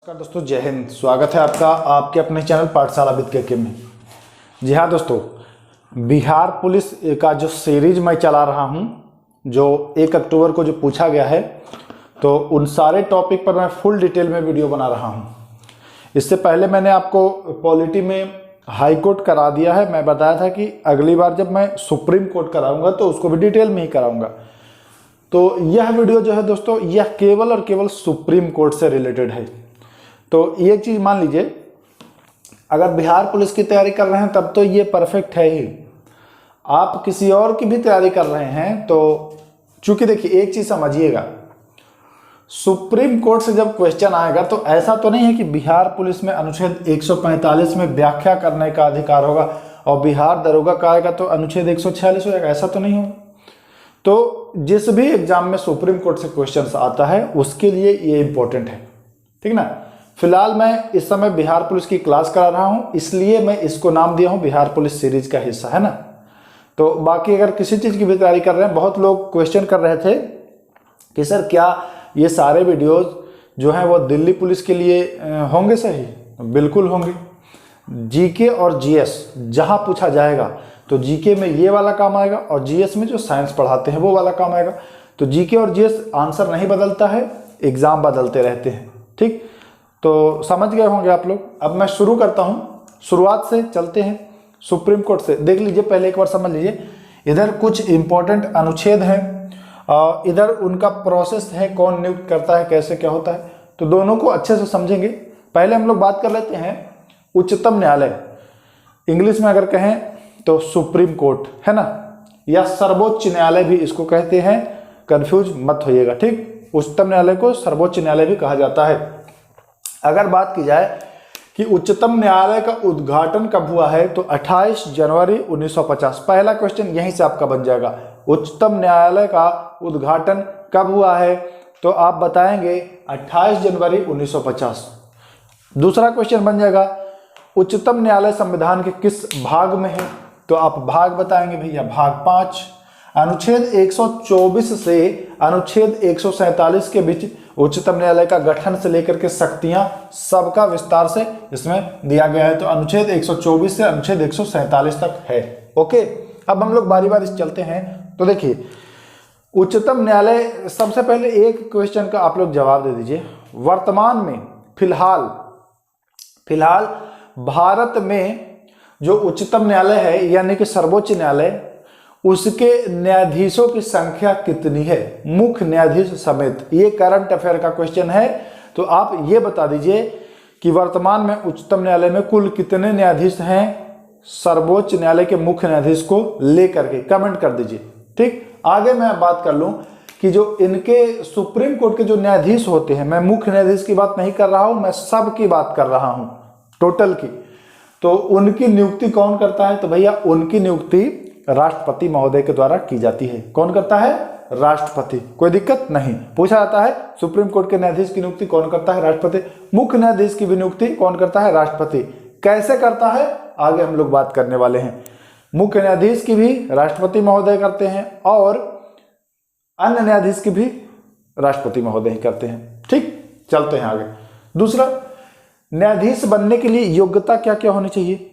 नमस्कार दोस्तों, जय हिंद। स्वागत है आपका आपके अपने चैनल पाठशाला विद के में। जी हाँ दोस्तों, बिहार पुलिस का जो सीरीज मैं चला रहा हूँ, जो 1 अक्टूबर को जो पूछा गया है, तो उन सारे टॉपिक पर मैं फुल डिटेल में वीडियो बना रहा हूँ। इससे पहले मैंने आपको पॉलिटी में हाई कोर्ट करा दिया है। मैं बताया था कि अगली बार जब मैं सुप्रीम कोर्ट कराऊंगा तो उसको भी डिटेल में ही कराऊंगा। तो यह वीडियो जो है दोस्तों, यह केवल और केवल सुप्रीम कोर्ट से रिलेटेड है। तो एक चीज मान लीजिए, अगर बिहार पुलिस की तैयारी कर रहे हैं तब तो ये परफेक्ट है ही। आप किसी और की भी तैयारी कर रहे हैं तो चूंकि देखिए, एक चीज समझिएगा, सुप्रीम कोर्ट से जब क्वेश्चन आएगा तो ऐसा तो नहीं है कि बिहार पुलिस में अनुच्छेद 145 में व्याख्या करने का अधिकार होगा और बिहार दरोगा का आएगा तो अनुच्छेद 146 होगा, ऐसा तो नहीं होगा। तो जिस भी एग्जाम में सुप्रीम कोर्ट से क्वेश्चन आता है उसके लिए ये इंपॉर्टेंट है, ठीक ना। फिलहाल मैं इस समय बिहार पुलिस की क्लास करा रहा हूं, इसलिए मैं इसको नाम दिया हूं बिहार पुलिस सीरीज का हिस्सा, है ना। तो बाकी अगर किसी चीज की भी तैयारी कर रहे हैं, बहुत लोग क्वेश्चन कर रहे थे कि सर क्या ये सारे वीडियोज जो हैं वो दिल्ली पुलिस के लिए होंगे सही? बिल्कुल होंगे। जीके और जीएस जहां पूछा जाएगा तो जीके में ये वाला काम आएगा और जीएस में जो साइंस पढ़ाते हैं वो वाला काम आएगा। तो जीके और जीएस आंसर नहीं बदलता है, एग्जाम बदलते रहते हैं, ठीक। तो समझ गए होंगे आप लोग। अब मैं शुरू करता हूं, शुरुआत से चलते हैं सुप्रीम कोर्ट से। देख लीजिए, पहले एक बार समझ लीजिए, इधर कुछ इंपॉर्टेंट अनुच्छेद हैं, इधर उनका प्रोसेस है, कौन नियुक्त करता है, कैसे क्या होता है, तो दोनों को अच्छे से समझेंगे। पहले हम लोग बात कर लेते हैं उच्चतम न्यायालय। इंग्लिश में अगर कहें तो सुप्रीम कोर्ट, है ना, या सर्वोच्च न्यायालय भी इसको कहते हैं, कंफ्यूज मत होइएगा, ठीक। उच्चतम न्यायालय को सर्वोच्च न्यायालय भी कहा जाता है। अगर बात की जाए कि उच्चतम न्यायालय का उद्घाटन कब हुआ है, तो 28 जनवरी 1950। पहला क्वेश्चन यहीं से आपका बन जाएगा, उच्चतम न्यायालय का उद्घाटन कब हुआ है, तो आप बताएंगे 28 जनवरी 1950। दूसरा क्वेश्चन बन जाएगा, उच्चतम न्यायालय संविधान के किस भाग में है, तो आप भाग बताएंगे भैया, भाग 5। अनुच्छेद 124 से अनुच्छेद 147 के बीच उच्चतम न्यायालय का गठन से लेकर के शक्तियां सबका विस्तार से इसमें दिया गया है। तो अनुच्छेद 124 से अनुच्छेद 147 तक है। ओके, अब हम लोग बारी बारी चलते हैं। तो देखिए, उच्चतम न्यायालय, सबसे पहले एक क्वेश्चन का आप लोग जवाब दे दीजिए। वर्तमान में फिलहाल भारत में जो उच्चतम न्यायालय है यानी कि सर्वोच्च न्यायालय, उसके न्यायाधीशों की संख्या कितनी है, मुख्य न्यायाधीश समेत? ये करंट अफेयर का क्वेश्चन है। तो आप ये बता दीजिए कि वर्तमान में उच्चतम न्यायालय में कुल कितने न्यायाधीश हैं, सर्वोच्च न्यायालय के मुख्य न्यायाधीश को लेकर के कमेंट कर दीजिए, ठीक। आगे मैं बात कर लूं कि जो इनके सुप्रीम कोर्ट के जो न्यायाधीश होते हैं, मैं मुख्य न्यायाधीश की बात नहीं कर रहा हूं, मैं सब की बात कर रहा हूं, टोटल की। तो उनकी नियुक्ति कौन करता है, तो भैया उनकी नियुक्ति राष्ट्रपति महोदय के द्वारा की जाती है। कौन करता है? राष्ट्रपति। कोई दिक्कत नहीं। पूछा जाता है सुप्रीम कोर्ट के न्यायाधीश की नियुक्ति कौन करता है? राष्ट्रपति। मुख्य न्यायाधीश की भी नियुक्ति कौन करता है? राष्ट्रपति। कैसे करता है, आगे हम लोग बात करने वाले हैं। मुख्य न्यायाधीश की भी राष्ट्रपति महोदय करते हैं और अन्य न्यायाधीश की भी राष्ट्रपति महोदय ही करते हैं, ठीक। चलते हैं आगे। दूसरा, न्यायाधीश बनने के लिए योग्यता क्या क्या होनी चाहिए,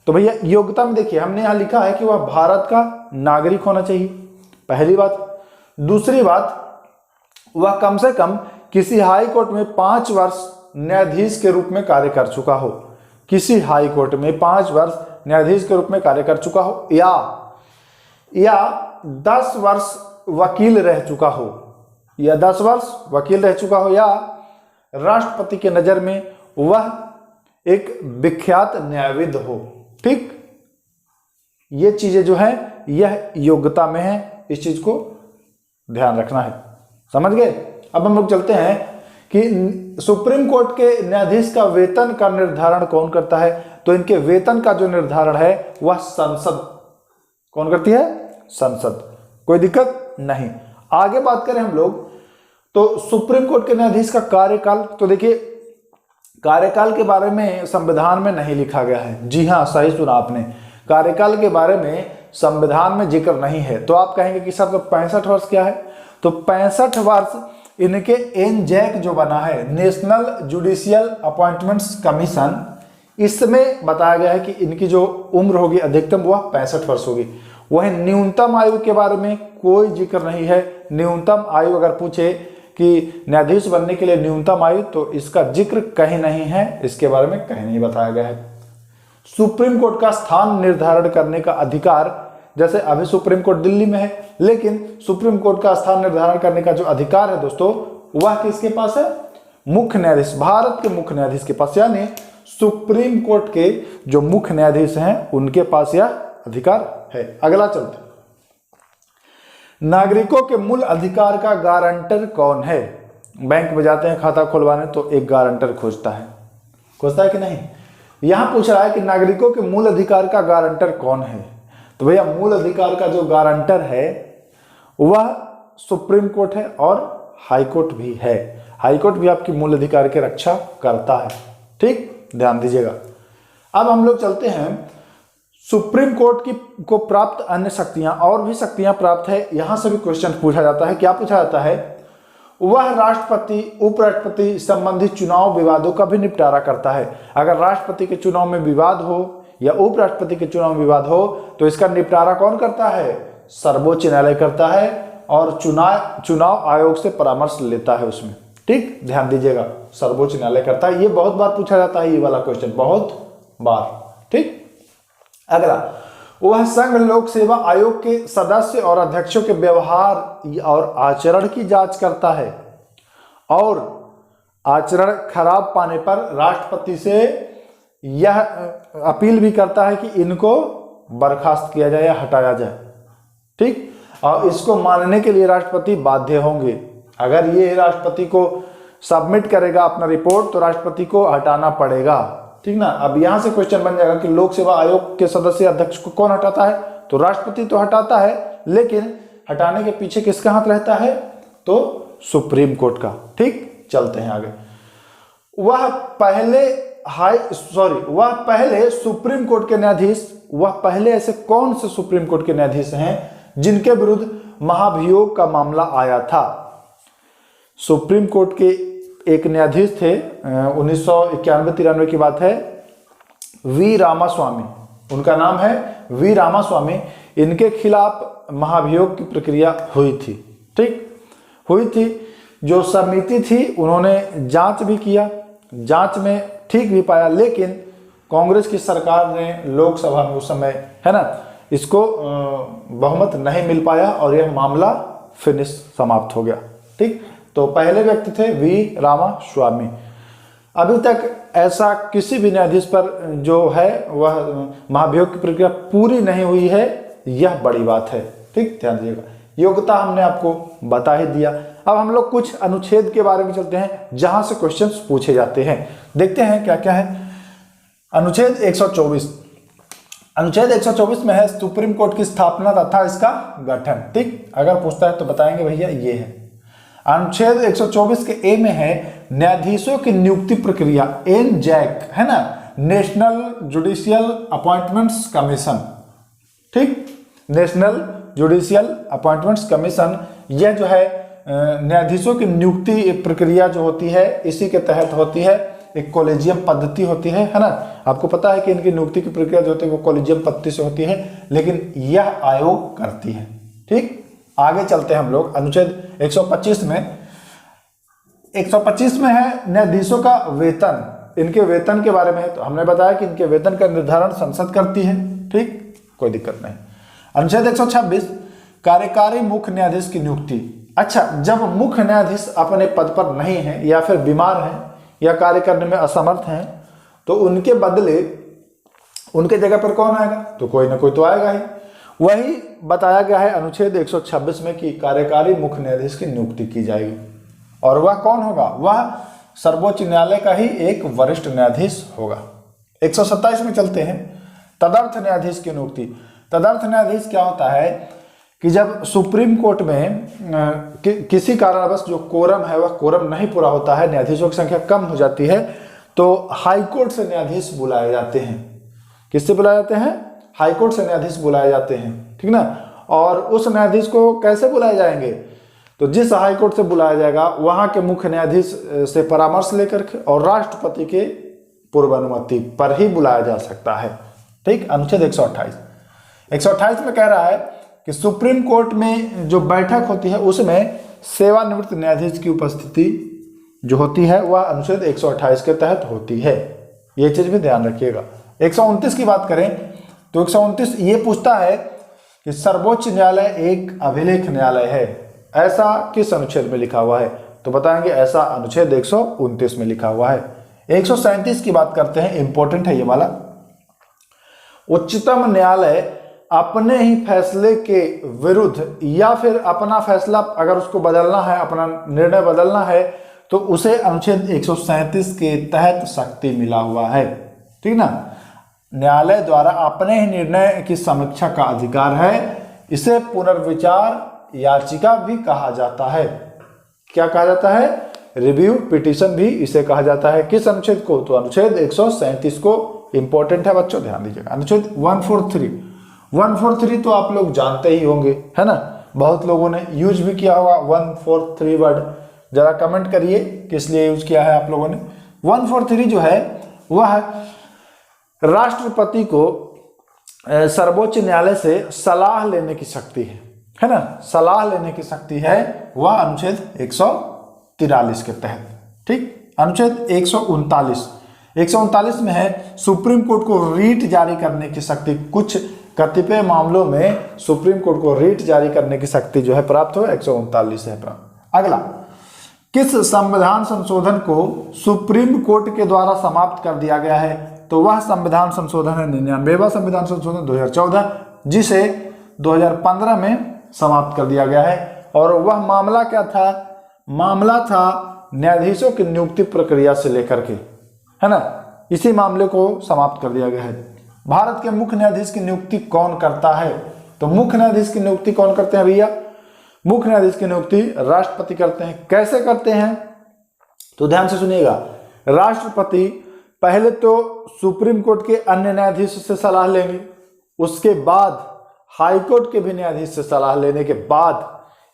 तो भैया योग्यता में देखिए, हमने यहां लिखा है कि वह भारत का नागरिक होना चाहिए, पहली बात। दूसरी बात, वह कम से कम किसी हाई कोर्ट में 5 वर्ष न्यायाधीश के रूप में कार्य कर चुका हो, किसी हाई कोर्ट में 5 वर्ष न्यायाधीश के रूप में कार्य कर चुका हो, या 10 वर्ष वकील रह चुका हो, या 10 वर्ष वकील रह चुका हो, या राष्ट्रपति के नजर में वह एक विख्यात न्यायविद हो, ठीक। ये चीजें जो है यह योग्यता में है, इस चीज को ध्यान रखना है, समझ गए। अब हम लोग चलते हैं कि सुप्रीम कोर्ट के न्यायाधीश का वेतन का निर्धारण कौन करता है, तो इनके वेतन का जो निर्धारण है वह संसद कौन करती है? संसद। कोई दिक्कत नहीं। आगे बात करें हम लोग, तो सुप्रीम कोर्ट के न्यायाधीश का कार्यकाल, तो देखिए कार्यकाल के बारे में संविधान में नहीं लिखा गया है। जी हाँ, सही सुना आपने, कार्यकाल के बारे में संविधान में जिक्र नहीं है। तो आप कहेंगे कि सर तो 65 वर्ष क्या है, तो 65 वर्ष इनके एनजैक जो बना है, नेशनल जुडिशियल अपॉइंटमेंट्स कमीशन, इसमें बताया गया है कि इनकी जो उम्र होगी अधिकतम वह 65 वर्ष होगी। वही न्यूनतम आयु के बारे में कोई जिक्र नहीं है। न्यूनतम आयु अगर पूछे कि न्यायाधीश बनने के लिए न्यूनतम आयु, तो इसका जिक्र कहीं नहीं है, इसके बारे में कहीं नहीं बताया गया है। सुप्रीम कोर्ट का स्थान निर्धारण करने का अधिकार, जैसे अभी सुप्रीम कोर्ट दिल्ली में है, लेकिन सुप्रीम कोर्ट का स्थान निर्धारण करने का जो अधिकार है दोस्तों, वह किसके पास है? मुख्य न्यायाधीश, भारत के मुख्य न्यायाधीश के पास, यानी सुप्रीम कोर्ट के जो मुख्य न्यायाधीश हैं उनके पास यह अधिकार है। अगला चलते, नागरिकों के मूल अधिकार का गारंटर कौन है? बैंक में जाते हैं खाता खुलवाने तो एक गारंटर खोजता है कि नहीं? यहां पूछ रहा है कि नागरिकों के मूल अधिकार का गारंटर कौन है। तो भैया मूल अधिकार का जो गारंटर है वह सुप्रीम कोर्ट है और हाई कोर्ट भी है। हाई कोर्ट भी आपकी मूल अधिकार की रक्षा करता है, ठीक, ध्यान दीजिएगा। अब हम लोग चलते हैं, सुप्रीम कोर्ट की को प्राप्त अन्य शक्तियां, और भी शक्तियां प्राप्त है, यहां से भी क्वेश्चन पूछा जाता है। क्या पूछा जाता है? वह राष्ट्रपति, उपराष्ट्रपति संबंधित चुनाव विवादों का भी निपटारा करता है। अगर राष्ट्रपति के चुनाव में विवाद हो या उपराष्ट्रपति के चुनाव में विवाद हो तो इसका निपटारा कौन करता है? सर्वोच्च न्यायालय करता है और चुनाव आयोग से परामर्श लेता है उसमें, ठीक, ध्यान दीजिएगा, सर्वोच्च न्यायालय करता है। ये बहुत बार पूछा जाता है, ये वाला क्वेश्चन बहुत बार, ठीक। अगला, वह संघ लोक सेवा आयोग के सदस्य और अध्यक्षों के व्यवहार और आचरण की जांच करता है और आचरण खराब पाने पर राष्ट्रपति से यह अपील भी करता है कि इनको बर्खास्त किया जाए या हटाया जाए, ठीक। और इसको मानने के लिए राष्ट्रपति बाध्य होंगे। अगर ये राष्ट्रपति को सबमिट करेगा अपना रिपोर्ट तो राष्ट्रपति को हटाना पड़ेगा, ठीक ना। अब यहां से क्वेश्चन बन जाएगा कि लोक सेवा आयोग के सदस्य अध्यक्ष को कौन हटाता है? तो राष्ट्रपति तो हटाता है, लेकिन हटाने के पीछे किसका हाथ रहता है? तो सुप्रीम कोर्ट का, ठीक। चलते हैं आगे। वह पहले सुप्रीम कोर्ट के न्यायाधीश, वह पहले ऐसे कौन से सुप्रीम कोर्ट के न्यायाधीश हैं जिनके विरुद्ध महाभियोग का मामला आया था? सुप्रीम कोर्ट के एक न्यायाधीश थे, 1991-93 की बात है, वी रामास्वामी, उनका नाम है वी रामास्वामी। इनके खिलाफ महाभियोग की प्रक्रिया हुई थी, ठीक, हुई थी। जो समिति थी उन्होंने जांच भी किया, जांच में ठीक भी पाया, लेकिन कांग्रेस की सरकार ने लोकसभा में उस समय, है ना, इसको बहुमत नहीं मिल पाया और यह मामला फिनिश समाप्त हो गया, ठीक। तो पहले व्यक्ति थे वी रामास्वामी। अभी तक ऐसा किसी भी न्यायाधीश पर जो है वह महाभियोग की प्रक्रिया पूरी नहीं हुई है, यह बड़ी बात है, ठीक, ध्यान दीजिएगा। योग्यता हमने आपको बता ही दिया। अब हम लोग कुछ अनुच्छेद के बारे में चलते हैं जहां से क्वेश्चंस पूछे जाते हैं। देखते हैं क्या क्या है। अनुच्छेद 124, अनुच्छेद 124 में है सुप्रीम कोर्ट की स्थापना तथा इसका गठन, ठीक। अगर पूछता है तो बताएंगे भैया ये है। अनुच्छेद 124 के ए में है न्यायाधीशों की नियुक्ति प्रक्रिया, एनजैक, है ना, नेशनल जुडिशियल अपॉइंटमेंट्स कमीशन, ठीक, नेशनल जुडिशियल अपॉइंटमेंट्स कमीशन। यह जो है न्यायाधीशों की नियुक्ति प्रक्रिया जो होती है इसी के तहत होती है, एक कॉलेजियम पद्धति होती है ना। आपको पता है कि इनकी नियुक्ति की प्रक्रिया जो होती है वो कॉलेजियम पद्धति से होती है, लेकिन यह आयोग करती है, ठीक। आगे चलते हैं हम लोग अनुच्छेद 125 में। 125 में है न्यायाधीशों का वेतन, इनके वेतन के बारे में है। तो हमने बताया कि इनके वेतन का निर्धारण संसद करती है, ठीक, कोई दिक्कत नहीं। अनुच्छेद 126 कार्यकारी मुख्य न्यायाधीश की नियुक्ति। अच्छा, जब मुख्य न्यायाधीश अपने पद पर नहीं है या फिर बीमार हैं या कार्य करने में असमर्थ हैं तो उनके बदले उनके जगह पर कौन आएगा? तो कोई ना कोई तो आएगा ही। वही बताया गया है अनुच्छेद 126 में कि कार्यकारी मुख्य न्यायाधीश की नियुक्ति की जाएगी और वह कौन होगा? वह सर्वोच्च न्यायालय का ही एक वरिष्ठ न्यायाधीश होगा। 127 में चलते हैं, तदर्थ न्यायाधीश की नियुक्ति। तदर्थ न्यायाधीश क्या होता है कि जब सुप्रीम कोर्ट में किसी कारणवश जो कोरम है वह कोरम नहीं पूरा होता है, न्यायाधीशों की संख्या कम हो जाती है, तो हाई कोर्ट से न्यायाधीश बुलाए जाते हैं। किससे बुलाए जाते हैं? हाई कोर्ट से न्यायाधीश बुलाए जाते हैं, ठीक ना। और उस न्यायाधीश को कैसे बुलाए जाएंगे? तो जिस हाई कोर्ट से बुलाया जाएगा वहां के मुख्य न्यायाधीश से परामर्श लेकर के और राष्ट्रपति के पूर्व अनुमति पर ही बुलाया जा सकता है। ठीक, अनुच्छेद 128 में कह रहा है कि सुप्रीम कोर्ट में जो बैठक होती है उसमें सेवानिवृत्त न्यायाधीश की उपस्थिति जो होती है वह अनुच्छेद 128 के तहत होती है। ये चीज भी ध्यान रखिएगा। 129 की बात करें तो 129 ये पूछता है कि सर्वोच्च न्यायालय एक अभिलेख न्यायालय है, ऐसा किस अनुच्छेद में लिखा हुआ है? तो बताएंगे ऐसा अनुच्छेद 129 में लिखा हुआ है। 137 की बात करते हैं, इंपॉर्टेंट है ये वाला। उच्चतम न्यायालय अपने ही फैसले के विरुद्ध या फिर अपना फैसला अगर उसको बदलना है, अपना निर्णय बदलना है, तो उसे अनुच्छेद 137 के तहत शक्ति मिला हुआ है। ठीक ना, न्यायालय द्वारा अपने ही निर्णय की समीक्षा का अधिकार है। इसे पुनर्विचार याचिका भी कहा जाता है। क्या कहा जाता है? रिव्यू पिटीशन भी इसे कहा जाता है। किस अनुच्छेद को? तो अनुच्छेद 137 को। इंपॉर्टेंट है बच्चों, ध्यान दीजिएगा। अनुच्छेद 143 तो आप लोग जानते ही होंगे, है ना, बहुत लोगों ने यूज भी किया होगा 143 वर्ड। जरा कमेंट करिए किस लिए यूज किया है आप लोगों ने। 143 जो है वह राष्ट्रपति को सर्वोच्च न्यायालय से सलाह लेने की शक्ति है ना, सलाह लेने की शक्ति है वह अनुच्छेद 143 के तहत। ठीक, अनुच्छेद 139 में है सुप्रीम कोर्ट को रीट जारी करने की शक्ति। कुछ कतिपय मामलों में सुप्रीम कोर्ट को रीट जारी करने की शक्ति जो है प्राप्त हो 139 है प्राप्त। अगला, किस संविधान संशोधन को सुप्रीम कोर्ट के द्वारा समाप्त कर दिया गया है? तो वह संविधान संशोधन है 99वां संविधान संशोधन 2014, जिसे 2015 में समाप्त कर दिया गया है। और वह मामला क्या था? मामला था न्यायाधीशों की नियुक्ति प्रक्रिया से लेकर के, है ना, इसी मामले को समाप्त कर दिया गया है। भारत के मुख्य न्यायाधीश की नियुक्ति कौन करता है? तो मुख्य न्यायाधीश की नियुक्ति कौन करते हैं भैया? मुख्य न्यायाधीश की नियुक्ति राष्ट्रपति करते हैं। कैसे करते हैं? तो ध्यान से सुनिएगा। राष्ट्रपति पहले तो सुप्रीम कोर्ट के अन्य न्यायाधीश से सलाह लेंगे, उसके बाद हाईकोर्ट के भी न्यायाधीश से सलाह लेने के बाद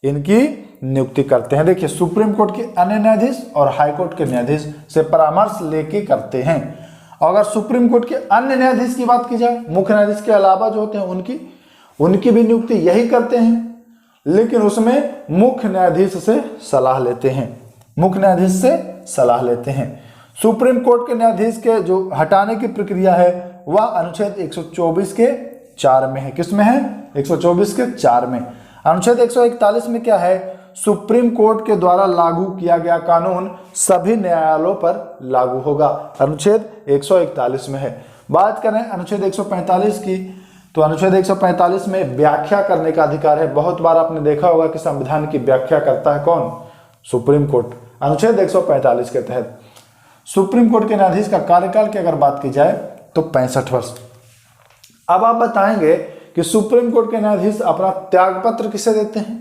इनकी नियुक्ति करते हैं। देखिए, सुप्रीम कोर्ट के अन्य न्यायाधीश और हाईकोर्ट के न्यायाधीश से परामर्श लेके करते हैं। अगर सुप्रीम कोर्ट के अन्य न्यायाधीश की बात की जाए, मुख्य न्यायाधीश के अलावा जो होते हैं उनकी भी नियुक्ति यही करते हैं, लेकिन उसमें मुख्य न्यायाधीश से सलाह लेते हैं। मुख्य न्यायाधीश से सलाह लेते हैं। सुप्रीम कोर्ट के न्यायाधीश के जो हटाने की प्रक्रिया है वह अनुच्छेद 124 के 4 में है। किस में है? 124 के 4 में। अनुच्छेद 141 में क्या है? सुप्रीम कोर्ट के द्वारा लागू किया गया कानून सभी न्यायालयों पर लागू होगा। अनुच्छेद 141 में है। बात करें अनुच्छेद 145 की, तो अनुच्छेद 145 में व्याख्या करने का अधिकार है। बहुत बार आपने देखा होगा कि संविधान की व्याख्या करता है कौन? Supreme court. अनुच्छेद 145 के तहत सुप्रीम कोर्ट के न्यायाधीश का कार्यकाल की अगर बात की जाए तो 65 वर्ष। अब आप बताएंगे कि सुप्रीम कोर्ट के न्यायाधीश अपना त्यागपत्र किसे देते हैं?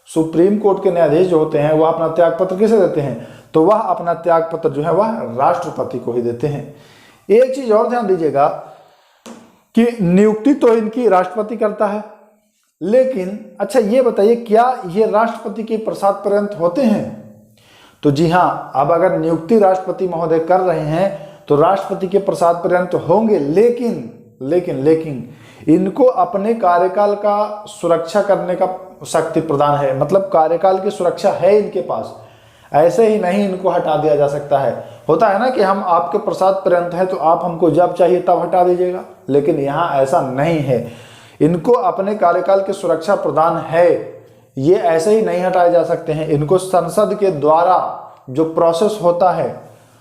सुप्रीम कोर्ट के न्यायाधीश जो होते हैं वह अपना त्यागपत्र किसे देते हैं? तो वह अपना त्यागपत्र जो है वह राष्ट्रपति को ही देते हैं। एक चीज और ध्यान दीजिएगा कि नियुक्ति तो इनकी राष्ट्रपति करता है, लेकिन अच्छा ये बताइए, क्या ये राष्ट्रपति के प्रसाद पर्यंत होते हैं? तो जी हाँ, अब अगर नियुक्ति राष्ट्रपति महोदय कर रहे हैं तो राष्ट्रपति के प्रसाद पर्यंत होंगे, लेकिन इनको अपने कार्यकाल का सुरक्षा करने का शक्ति प्रदान है। मतलब कार्यकाल की सुरक्षा है इनके पास, ऐसे ही नहीं इनको हटा दिया जा सकता है। होता है ना कि हम आपके प्रसाद पर्यंत है तो आप हमको जब चाहिए तब हटा दीजिएगा, लेकिन यहाँ ऐसा नहीं है। इनको अपने कार्यकाल की सुरक्षा प्रदान है, ये ऐसे ही नहीं हटाए जा सकते हैं। इनको संसद के द्वारा जो प्रोसेस होता है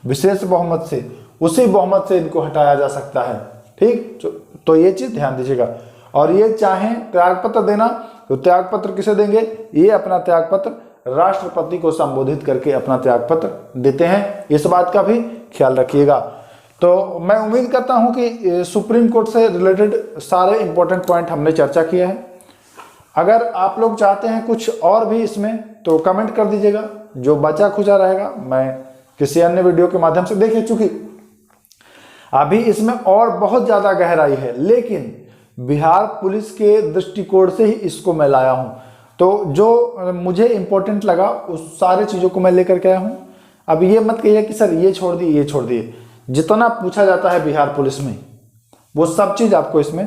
विशेष बहुमत से, उसी बहुमत से इनको हटाया जा सकता है। ठीक, तो ये चीज ध्यान दीजिएगा। और ये चाहें त्यागपत्र देना तो त्यागपत्र किसे देंगे? ये अपना त्यागपत्र राष्ट्रपति को संबोधित करके अपना त्यागपत्र देते हैं। इस बात का भी ख्याल रखिएगा। तो मैं उम्मीद करता हूं कि सुप्रीम कोर्ट से रिलेटेड सारे इंपॉर्टेंट पॉइंट हमने चर्चा किया है। अगर आप लोग चाहते हैं कुछ और भी इसमें तो कमेंट कर दीजिएगा, जो बचा खुचा रहेगा मैं किसी अन्य वीडियो के माध्यम से। देखिए, चूंकि अभी इसमें और बहुत ज्यादा गहराई है, लेकिन बिहार पुलिस के दृष्टिकोण से ही इसको मैं लाया हूं। तो जो मुझे इम्पोर्टेंट लगा उस सारे चीज़ों को मैं लेकर के आया हूँ। अब ये मत कहिए कि सर ये छोड़ दिए ये छोड़ दिए, जितना पूछा जाता है बिहार पुलिस में वो सब चीज़ आपको इसमें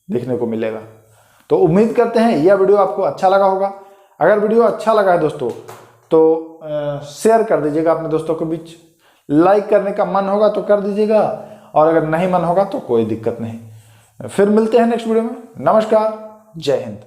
देखने को मिलेगा। तो उम्मीद करते हैं यह वीडियो आपको अच्छा लगा होगा। अगर वीडियो अच्छा लगा है दोस्तों तो शेयर कर दीजिएगा अपने दोस्तों के बीच। लाइक करने का मन होगा तो कर दीजिएगा, और अगर नहीं मन होगा तो कोई दिक्कत नहीं। फिर मिलते हैं नेक्स्ट वीडियो में। नमस्कार, जय हिंद।